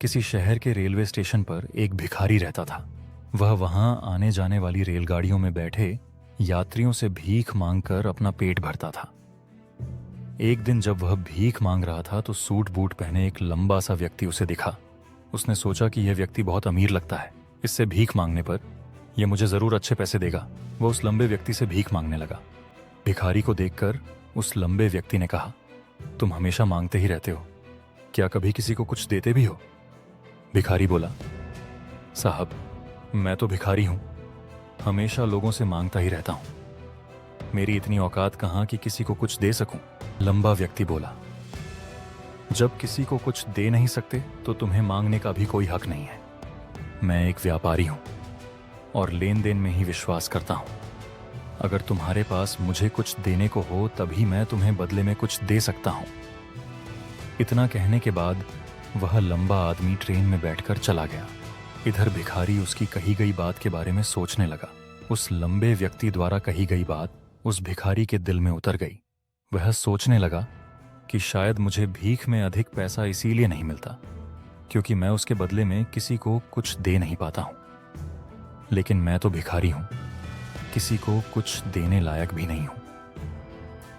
किसी शहर के रेलवे स्टेशन पर एक भिखारी रहता था। वह वहां आने जाने वाली रेलगाड़ियों में बैठे यात्रियों से भीख मांगकर अपना पेट भरता था। एक दिन जब वह भीख मांग रहा था तो सूट बूट पहने एक लंबा सा व्यक्ति उसे दिखा। उसने सोचा कि यह व्यक्ति बहुत अमीर लगता है, इससे भीख मांगने पर यह मुझे जरूर अच्छे पैसे देगा। वह उस लंबे व्यक्ति से भीख मांगने लगा। भिखारी को देखकर उस लंबे व्यक्ति ने कहा, तुम हमेशा मांगते ही रहते हो, क्या कभी किसी को कुछ देते भी हो? भिखारी बोला, साहब मैं तो भिखारी हूं, हमेशा लोगों से मांगता ही रहता हूं, मेरी इतनी औकात कहां कि किसी को कुछ दे सकूं। लंबा व्यक्ति बोला, जब किसी को कुछ दे नहीं सकते तो तुम्हें मांगने का भी कोई हक नहीं है। मैं एक व्यापारी हूं और लेन देन में ही विश्वास करता हूं। अगर तुम्हारे पास मुझे कुछ देने को हो तभी मैं तुम्हें बदले में कुछ दे सकता हूं। इतना कहने के बाद वह लंबा आदमी ट्रेन में बैठकर चला गया। इधर भिखारी उसकी कही गई बात के बारे में सोचने लगा। उस लंबे व्यक्ति द्वारा कही गई बात उस भिखारी के दिल में उतर गई। वह सोचने लगा कि शायद मुझे भीख में अधिक पैसा इसीलिए नहीं मिलता क्योंकि मैं उसके बदले में किसी को कुछ दे नहीं पाता हूं। लेकिन मैं तो भिखारी हूं, किसी को कुछ देने लायक भी नहीं हूं।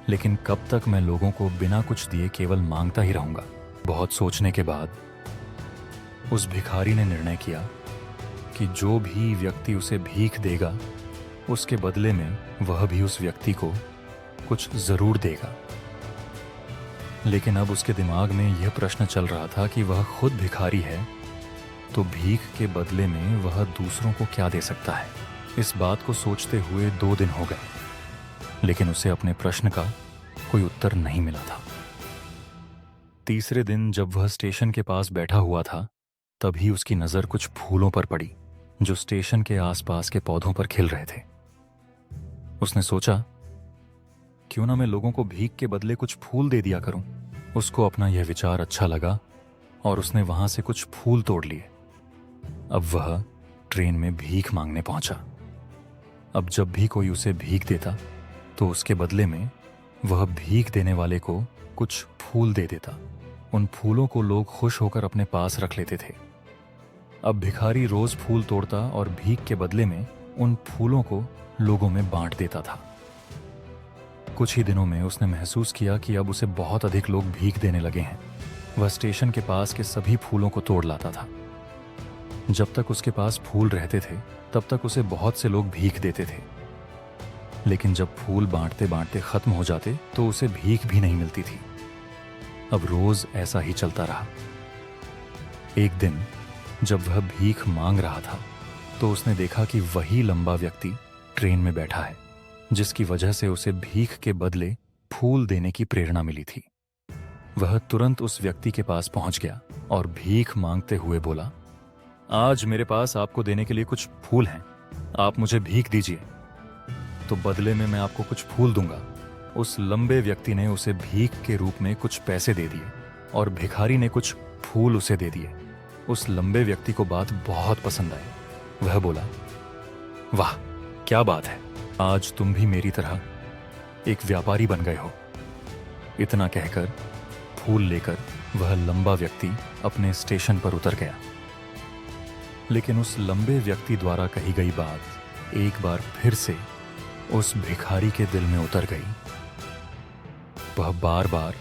लेकिन कब तक मैं लोगों को बिना कुछ दिए केवल मांगता ही रहूंगा? बहुत सोचने के बाद उस भिखारी ने निर्णय किया कि जो भी व्यक्ति उसे भीख देगा उसके बदले में वह भी उस व्यक्ति को कुछ जरूर देगा। लेकिन अब उसके दिमाग में यह प्रश्न चल रहा था कि वह खुद भिखारी है तो भीख के बदले में वह दूसरों को क्या दे सकता है। इस बात को सोचते हुए 2 दिन हो गए, लेकिन उसे अपने प्रश्न का कोई उत्तर नहीं मिला था। तीसरे दिन जब वह स्टेशन के पास बैठा हुआ था तभी उसकी नजर कुछ फूलों पर पड़ी जो स्टेशन के आसपास के पौधों पर खिल रहे थे। उसने सोचा, क्यों ना मैं लोगों को भीख के बदले कुछ फूल दे दिया करूं। उसको अपना यह विचार अच्छा लगा और उसने वहां से कुछ फूल तोड़ लिए। अब वह ट्रेन में भीख मांगने पहुंचा। अब जब भी कोई उसे भीख देता तो उसके बदले में वह भीख देने वाले को कुछ फूल दे देता। उन फूलों को लोग खुश होकर अपने पास रख लेते थे। अब भिखारी रोज फूल तोड़ता और भीख के बदले में उन फूलों को लोगों में बांट देता था। कुछ ही दिनों में उसने महसूस किया कि अब उसे बहुत अधिक लोग भीख देने लगे हैं। वह स्टेशन के पास के सभी फूलों को तोड़ लाता था। जब तक उसके पास फूल रहते थे तब तक उसे बहुत से लोग भीख देते थे। लेकिन जब फूल बांटते बांटते खत्म हो जाते तो उसे भीख भी नहीं मिलती थी। अब रोज ऐसा ही चलता रहा। एक दिन जब वह भीख मांग रहा था तो उसने देखा कि वही लंबा व्यक्ति ट्रेन में बैठा है जिसकी वजह से उसे भीख के बदले फूल देने की प्रेरणा मिली थी। वह तुरंत उस व्यक्ति के पास पहुंच गया और भीख मांगते हुए बोला, आज मेरे पास आपको देने के लिए कुछ फूल हैं, आप मुझे भीख दीजिए तो बदले में मैं आपको कुछ फूल दूंगा। उस लंबे व्यक्ति ने उसे भीख के रूप में कुछ पैसे दे दिए और भिखारी ने कुछ फूल उसे दे दिए। उस लंबे व्यक्ति को बात बहुत पसंद आई। वह बोला, वाह क्या बात है, आज तुम भी मेरी तरह एक व्यापारी बन गए हो। इतना कहकर फूल लेकर वह लंबा व्यक्ति अपने स्टेशन पर उतर गया। लेकिन उस लंबे व्यक्ति द्वारा कही गई बात एक बार फिर से उस भिखारी के दिल में उतर गई। वह बार बार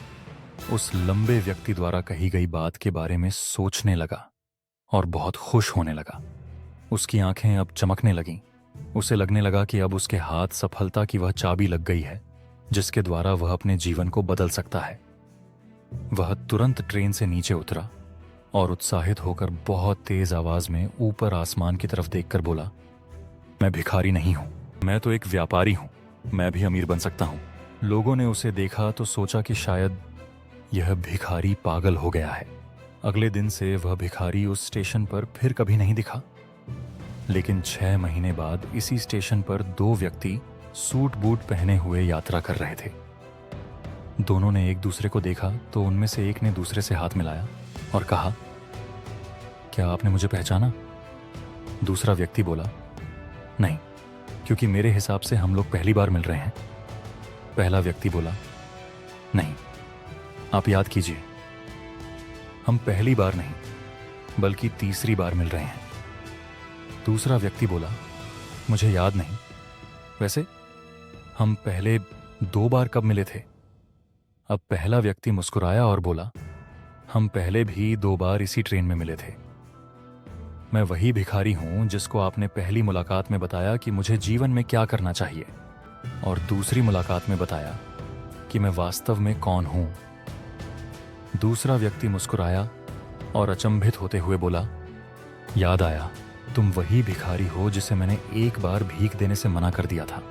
उस लंबे व्यक्ति द्वारा कही गई बात के बारे में सोचने लगा और बहुत खुश होने लगा। उसकी आंखें अब चमकने लगीं। उसे लगने लगा कि अब उसके हाथ सफलता की वह चाबी लग गई है जिसके द्वारा वह अपने जीवन को बदल सकता है। वह तुरंत ट्रेन से नीचे उतरा और उत्साहित होकर बहुत तेज आवाज में ऊपर आसमान की तरफ देखकर बोला, मैं भिखारी नहीं हूं, मैं तो एक व्यापारी हूं, मैं भी अमीर बन सकता हूं। लोगों ने उसे देखा तो सोचा कि शायद यह भिखारी पागल हो गया है। अगले दिन से वह भिखारी उस स्टेशन पर फिर कभी नहीं दिखा। लेकिन 6 महीने बाद इसी स्टेशन पर 2 व्यक्ति सूट बूट पहने हुए यात्रा कर रहे थे। दोनों ने एक दूसरे को देखा तो उनमें से एक ने दूसरे से हाथ मिलाया और कहा, क्या आपने मुझे पहचाना? दूसरा व्यक्ति बोला, नहीं, क्योंकि मेरे हिसाब से हम लोग पहली बार मिल रहे हैं। पहला व्यक्ति बोला, नहीं, आप याद कीजिए, हम पहली बार नहीं बल्कि तीसरी बार मिल रहे हैं। दूसरा व्यक्ति बोला, मुझे याद नहीं। वैसे हम पहले 2 बार कब मिले थे? अब पहला व्यक्ति मुस्कुराया और बोला, हम पहले भी 2 बार इसी ट्रेन में मिले थे। मैं वही भिखारी हूं जिसको आपने पहली मुलाकात में बताया कि मुझे जीवन में क्या करना चाहिए, और दूसरी मुलाकात में बताया कि मैं वास्तव में कौन हूं। दूसरा व्यक्ति मुस्कुराया और अचंभित होते हुए बोला, याद आया, तुम वही भिखारी हो जिसे मैंने एक बार भीख देने से मना कर दिया था,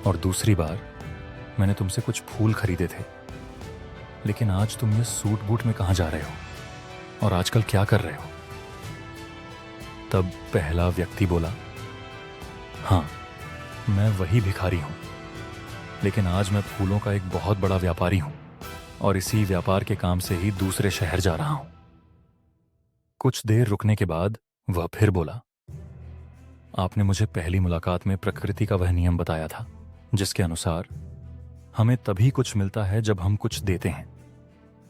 और दूसरी बार मैंने तुमसे कुछ फूल खरीदे थे। लेकिन आज तुम ये सूट बूट में कहाँ जा रहे हो, और आजकल क्या कर रहे हो? तब पहला व्यक्ति बोला, हाँ, मैं वही भिखारी हूं, लेकिन आज मैं फूलों का एक बहुत बड़ा व्यापारी हूं, और इसी व्यापार के काम से ही दूसरे शहर जा रहा हूं। कुछ देर रुकने के बाद वह फिर बोला, आपने मुझे पहली मुलाकात में प्रकृति का वह नियम बताया था जिसके अनुसार हमें तभी कुछ मिलता है जब हम कुछ देते हैं।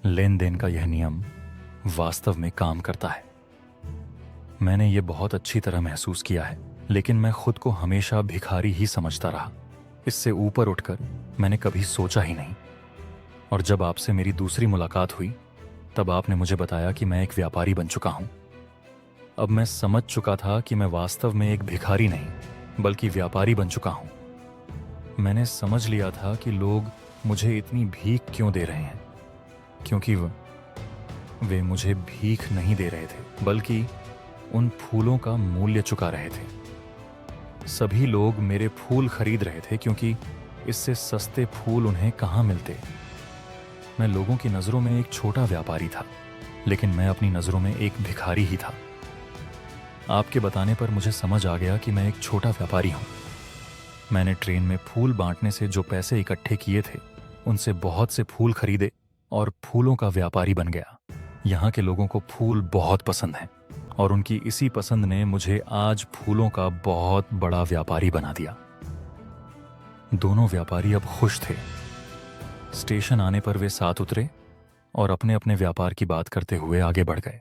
लेन देन का यह नियम वास्तव में काम करता है। मैंने ये बहुत अच्छी तरह महसूस किया है, लेकिन मैं खुद को हमेशा भिखारी ही समझता रहा। इससे ऊपर उठकर मैंने कभी सोचा ही नहीं। और जब आपसे मेरी दूसरी मुलाकात हुई, तब आपने मुझे बताया कि मैं एक व्यापारी बन चुका हूं। अब मैं समझ चुका था कि मैं वास्तव में एक भिखारी नहीं, बल्कि व्यापारी बन चुका हूं। मैंने समझ लिया था कि लोग मुझे इतनी भीख क्यों दे रहे हैं, क्योंकि वे मुझे भीख नहीं दे रहे थे, बल्कि उन फूलों का मूल्य चुका रहे थे। सभी लोग मेरे फूल खरीद रहे थे क्योंकि इससे सस्ते फूल उन्हें कहाँ मिलते। मैं लोगों की नज़रों में एक छोटा व्यापारी था, लेकिन मैं अपनी नज़रों में एक भिखारी ही था। आपके बताने पर मुझे समझ आ गया कि मैं एक छोटा व्यापारी हूं। मैंने ट्रेन में फूल बांटने से जो पैसे इकट्ठे किए थे, उनसे बहुत से फूल खरीदे और फूलों का व्यापारी बन गया। यहाँ के लोगों को फूल बहुत पसंद हैं, और उनकी इसी पसंद ने मुझे आज फूलों का बहुत बड़ा व्यापारी बना दिया। दोनों व्यापारी अब खुश थे। स्टेशन आने पर वे साथ उतरे और अपने अपने व्यापार की बात करते हुए आगे बढ़ गए।